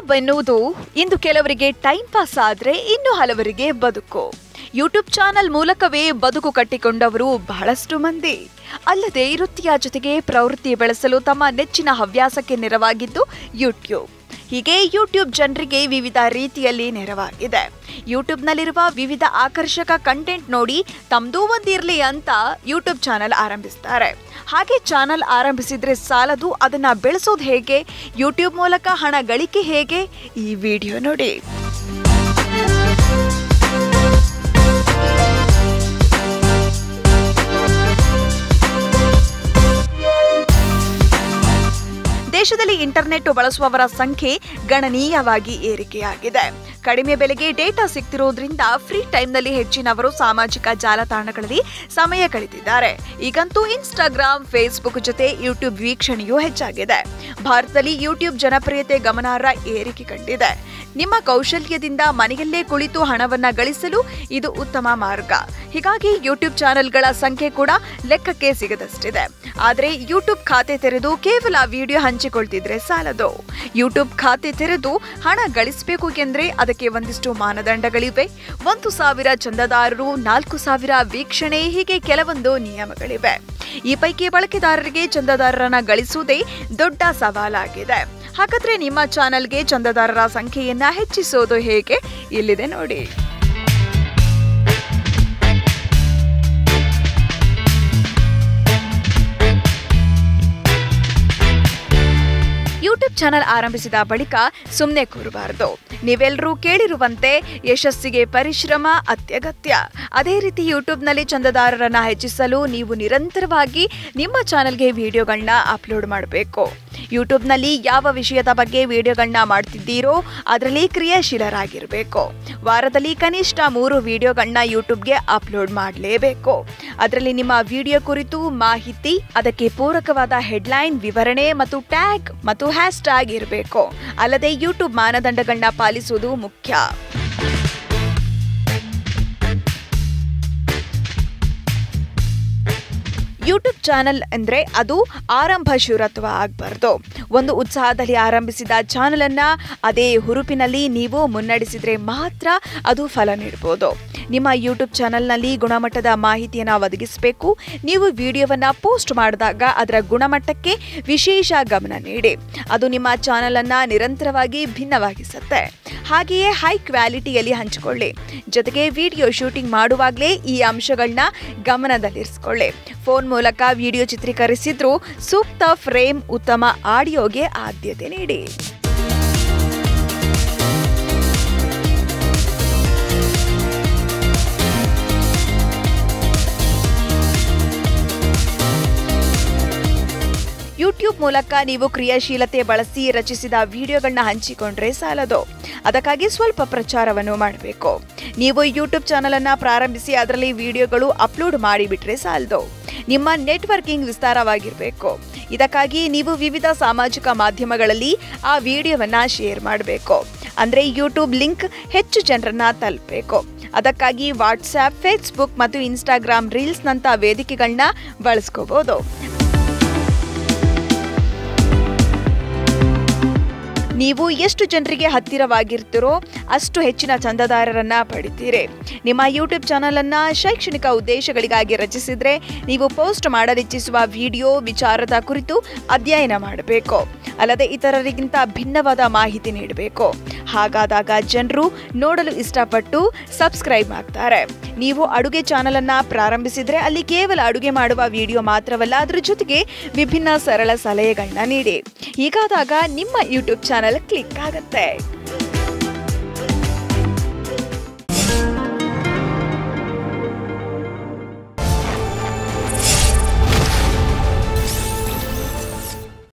YouTube ಎನ್ನುವುದು ಇಂದು ಕೆಲವರಿಗೆ time pass ಆದರೆ ಇನ್ನು ಹಲವರಿಗೆ ಬದುಕು. ಯೂಟ್ಯೂಬ್ ಚಾನೆಲ್ ಮೂಲಕವೇ ಬದುಕು ಕಟ್ಟಿಕೊಂಡವರು ಬಹಳಷ್ಟು ಮಂದಿ. ಅಲ್ಲದೆ ವೃತ್ತಿಯ ಜೊತೆಗೆ ಪ್ರವೃತ್ತಿ ಬೆಳೆಸಲು ತಮ್ಮ ನೆಚ್ಚಿನ ಹವ್ಯಾಸಕ್ಕೆ ನೆರವಾಗಿದ್ದು ಯೂಟ್ಯೂಬ್. ಹೀಗೆ ಯೂಟ್ಯೂಬ್ ಜನರಿಗೆ ವಿವಿಧ ರೀತಿಯಲ್ಲಿ ನೆರವಾಗಿದೆ. ಯೂಟ್ಯೂಬ್ನಲ್ಲಿರುವ ವಿವಿಧ ಆಕರ್ಷಕ ಕಂಟೆಂಟ್ ನೋಡಿ ತಮ್ಮದೂ ಒಂದಿರಲಿ ಅಂತ ಯೂಟ್ಯೂಬ್ ಚಾನೆಲ್ ಆರಂಭಿಸ್ತಾರೆ. ಹಾಗೆ ಚಾನೆಲ್ ಆರಂಭಿಸಿದ್ರೆ ಸಾಲದು, ಅದನ್ನ ಬೆಳೆಸೋದು ಹೇಗೆ, ಯೂಟ್ಯೂಬ್ ಮೂಲಕ ಹಣ ಗಳಿಕೆ ಹೇಗೆ, ಈ ವಿಡಿಯೋ ನೋಡಿ. ದೇಶದಲ್ಲಿ ಇಂಟರ್ನೆಟ್ ಬಳಸುವವರ ಸಂಖ್ಯೆ ಗಣನೀಯವಾಗಿ ಏರಿಕೆಯಾಗಿದೆ. ಕಡಿಮೆ ಬೆಲೆಗೆ ಡೇಟಾ ಸಿಗ್ತಿರೋದ್ರಿಂದ ಫ್ರೀ ಟೈಮ್ನಲ್ಲಿ ಹೆಚ್ಚಿನವರು ಸಾಮಾಜಿಕ ಜಾಲತಾಣಗಳಲ್ಲಿ ಸಮಯ ಕಳೆದಿದ್ದಾರೆ. ಈಗಂತೂ ಇನ್ಸ್ಟಾಗ್ರಾಮ್, ಫೇಸ್ಬುಕ್ ಜೊತೆ ಯೂಟ್ಯೂಬ್ ವೀಕ್ಷಣೆಯೂ ಹೆಚ್ಚಾಗಿದೆ. ಭಾರತದಲ್ಲಿ ಯೂಟ್ಯೂಬ್ ಜನಪ್ರಿಯತೆ ಗಮನಾರ್ಹ ಏರಿಕೆ ಕಂಡಿದೆ. ನಿಮ್ಮ ಕೌಶಲ್ಯದಿಂದ ಮನೆಯಲ್ಲೇ ಕುಳಿತು ಹಣವನ್ನ ಗಳಿಸಲು ಇದು ಉತ್ತಮ ಮಾರ್ಗ. ಹೀಗಾಗಿ ಯೂಟ್ಯೂಬ್ ಚಾನೆಲ್ಗಳ ಸಂಖ್ಯೆ ಕೂಡ ಲೆಕ್ಕಕ್ಕೆ ಸಿಗದಷ್ಟಿದೆ. ಆದರೆ ಯೂಟ್ಯೂಬ್ ಖಾತೆ ತೆರೆದು ಕೇವಲ ವಿಡಿಯೋ ಹಂಚಿಕೊಳ್ತಿದ್ರೆ ಸಾಲದು. ಯೂಟ್ಯೂಬ್ ಖಾತೆ ತೆರೆದು ಹಣ ಗಳಿಸಬೇಕು ಎಂದ್ರೆ ಅದಕ್ಕೆ ಒಂದಿಷ್ಟು ಮಾನದಂಡಗಳಿವೆ. 1,000 ಚಂದಾದಾರರು, 4,000 ವೀಕ್ಷಣೆ, ಹೀಗೆ ಕೆಲವೊಂದು ನಿಯಮಗಳಿವೆ. ಈ ಪೈಕಿ ಬಳಕೆದಾರರಿಗೆ ಚಂದಾದಾರರನ್ನ ಗಳಿಸುವುದೇ ದೊಡ್ಡ ಸವಾಲಾಗಿದೆ. ಹಾಗಾದ್ರೆ ನಿಮ್ಮ ಚಾನೆಲ್ಗೆ ಚಂದಾದಾರರ ಸಂಖ್ಯೆಯನ್ನ ಹೆಚ್ಚಿಸೋದು ಹೇಗೆ? ಇಲ್ಲಿದೆ ನೋಡಿ. ಯೂಟ್ಯೂಬ್ ಚಾನೆಲ್ ಆರಂಭಿಸಿದ ಬಳಿಕ ಸುಮ್ಮನೆ ಕೂರಬಾರದು. ನೀವೆಲ್ಲರೂ ಕೇಳಿರುವಂತೆ ಯಶಸ್ಸಿಗೆ ಪರಿಶ್ರಮ ಅತ್ಯಗತ್ಯ. ಅದೇ ರೀತಿ ಯೂಟ್ಯೂಬ್ನಲ್ಲಿ ಚಂದಾದಾರರನ್ನ ಹೆಚ್ಚಿಸಲು ನೀವು ನಿರಂತರವಾಗಿ ನಿಮ್ಮ ಚಾನೆಲ್ಗೆ ವಿಡಿಯೋಗಳನ್ನ ಅಪ್ಲೋಡ್ ಮಾಡಬೇಕು. ಯೂಟ್ಯೂಬ್ನಲ್ಲಿ ಯಾವ ವಿಷಯದ ಬಗ್ಗೆ ವಿಡಿಯೋಗಳನ್ನ ಮಾಡ್ತಿದ್ದೀರೋ ಅದರಲ್ಲಿ ಕ್ರಿಯಾಶೀಲರಾಗಿರಬೇಕು. ವಾರದಲ್ಲಿ ಕನಿಷ್ಠ 3 ವಿಡಿಯೋಗಳನ್ನ ಯೂಟ್ಯೂಬ್ಗೆ ಅಪ್ಲೋಡ್ ಮಾಡಲೇಬೇಕು. ಅದರಲ್ಲಿ ನಿಮ್ಮ ವಿಡಿಯೋ ಕುರಿತು ಮಾಹಿತಿ, ಅದಕ್ಕೆ ಪೂರಕವಾದ ಹೆಡ್ಲೈನ್, ವಿವರಣೆ ಮತ್ತು ಟ್ಯಾಗ್ ಮತ್ತು ಹ್ಯಾಶ್ಟ್ಯಾಗ್ ಇರಬೇಕು. ಅಲ್ಲದೆ ಯೂಟ್ಯೂಬ್ ಮಾನದಂಡಗಳನ್ನ ಪಾಲಿಸುವುದು ಮುಖ್ಯ. ಯೂಟ್ಯೂಬ್ ಚಾನೆಲ್ ಅಂದ್ರೆ ಅದು ಆರಂಭ ಶೂರತ್ವ ಆಗಬಾರ್ದು. ಒಂದು ಉತ್ಸಾಹದಲ್ಲಿ ಆರಂಭಿಸಿದ ಚಾನೆಲ್ ಅನ್ನ ಅದೇ ಹುರುಪಿನಲ್ಲಿ ನೀವು ಮುನ್ನಡೆಸಿದ್ರೆ ಮಾತ್ರ ಅದು ಫಲ ನೀಡಬಹುದು. ನಿಮ್ಮ ಯೂಟ್ಯೂಬ್ ಚಾನೆಲ್ನಲ್ಲಿ ಗುಣಮಟ್ಟದ ಮಾಹಿತಿಯನ್ನು ಒದಗಿಸಬೇಕು. ನೀವು ವಿಡಿಯೋವನ್ನ ಪೋಸ್ಟ್ ಮಾಡಿದಾಗ ಅದರ ಗುಣಮಟ್ಟಕ್ಕೆ ವಿಶೇಷ ಗಮನ ನೀಡಿ. ಅದು ನಿಮ್ಮ ಚಾನೆಲ್ ಅನ್ನ ನಿರಂತರವಾಗಿ ಭಿನ್ನವಾಗಿಸುತ್ತೆ. ಹಾಗೆಯೇ ಹೈ ಕ್ವಾಲಿಟಿಯಲ್ಲಿ ಹಂಚಿಕೊಳ್ಳಿ. ಜೊತೆಗೆ ವಿಡಿಯೋ ಶೂಟಿಂಗ್ ಮಾಡುವಾಗಲೇ ಈ ಅಂಶಗಳನ್ನ ಗಮನದಲ್ಲಿರಿಸಿಕೊಳ್ಳಿ. ಫೋನ್ ಮೂಲಕ ವಿಡಿಯೋ ಚಿತ್ರೀಕರಿಸಿದ್ರೂ ಸೂಕ್ತ ಫ್ರೇಮ್, ಉತ್ತಮ ಆಡಿಯೋಗೆ ಆದ್ಯತೆ ನೀಡಿ. ಯೂಟ್ಯೂಬ್ ಮೂಲಕ ನೀವು ಕ್ರಿಯಾಶೀಲತೆ ಬಳಸಿ ರಚಿಸಿದ ವಿಡಿಯೋಗಳನ್ನ ಹಂಚಿಕೊಂಡ್ರೆ ಸಾಲದು. ಅದಕ್ಕಾಗಿ ಸ್ವಲ್ಪ ಪ್ರಚಾರವನ್ನು ಮಾಡಬೇಕು. ನೀವು ಯೂಟ್ಯೂಬ್ ಚಾನೆಲ್ ಅನ್ನ ಪ್ರಾರಂಭಿಸಿ ಅದರಲ್ಲಿ ವಿಡಿಯೋಗಳು ಅಪ್ಲೋಡ್ ಮಾಡಿಬಿಟ್ರೆ ಸಾಲದು. ನಿಮ್ಮ ನೆಟ್ವರ್ಕಿಂಗ್ ವಿಸ್ತಾರವಾಗಿರಬೇಕು. ಇದಕ್ಕಾಗಿ ನೀವು ವಿವಿಧ ಸಾಮಾಜಿಕ ಮಾಧ್ಯಮಗಳಲ್ಲಿ ಆ ವಿಡಿಯೋವನ್ನ ಶೇರ್ ಮಾಡಬೇಕು. ಅಂದ್ರೆ ಯೂಟ್ಯೂಬ್ ಲಿಂಕ್ ಹೆಚ್ಚು ಜನರನ್ನ ತಲುಪಬೇಕು. ಅದಕ್ಕಾಗಿ ವಾಟ್ಸ್ಆ್ಯಪ್, ಫೇಸ್ಬುಕ್ ಮತ್ತು ಇನ್ಸ್ಟಾಗ್ರಾಮ್ ರೀಲ್ಸ್ ನಂತ ವೇದಿಕೆಗಳನ್ನ ಬಳಸ್ಕೋಬಹುದು. ನೀವು ಎಷ್ಟು ಜನರಿಗೆ ಹತ್ತಿರವಾಗಿರ್ತೀರೋ ಅಷ್ಟು ಹೆಚ್ಚಿನ ಚಂದಾದಾರರನ್ನ ಪಡಿತೀರಿ. ನಿಮ್ಮ ಯೂಟ್ಯೂಬ್ ಚಾನೆಲ್ ಅನ್ನ ಶೈಕ್ಷಣಿಕ ಉದ್ದೇಶಗಳಿಗಾಗಿ ರಚಿಸಿದ್ರೆ ನೀವು ಪೋಸ್ಟ್ ಮಾಡಲಿಚ್ಛಿಸುವ ವಿಡಿಯೋ ವಿಚಾರದ ಕುರಿತು ಅಧ್ಯಯನ ಮಾಡಬೇಕು. ಅಲ್ಲದೆ ಇತರರಿಗಿಂತ ಭಿನ್ನವಾದ ಮಾಹಿತಿ ನೀಡಬೇಕು. ಹಾಗಾದಾಗ ಜನರು ನೋಡಲು ಇಷ್ಟಪಟ್ಟು ಸಬ್ಸ್ಕ್ರೈಬ್ ಆಗ್ತಾರೆ. ನೀವು ಅಡುಗೆ ಚಾನೆಲ್ ಅನ್ನ ಪ್ರಾರಂಭಿಸಿದ್ರೆ ಅಲ್ಲಿ ಕೇವಲ ಅಡುಗೆ ಮಾಡುವ ವಿಡಿಯೋ ಮಾತ್ರವಲ್ಲ, ಅದರ ಜೊತೆಗೆ ವಿಭಿನ್ನ ಸರಳ ಸಲಹೆಗಳನ್ನ ನೀಡಿ. ಹೀಗಾದಾಗ ನಿಮ್ಮ ಯೂಟ್ಯೂಬ್ ಚಾನೆಲ್ ಕ್ಲಿಕ್ ಆಗುತ್ತೆ.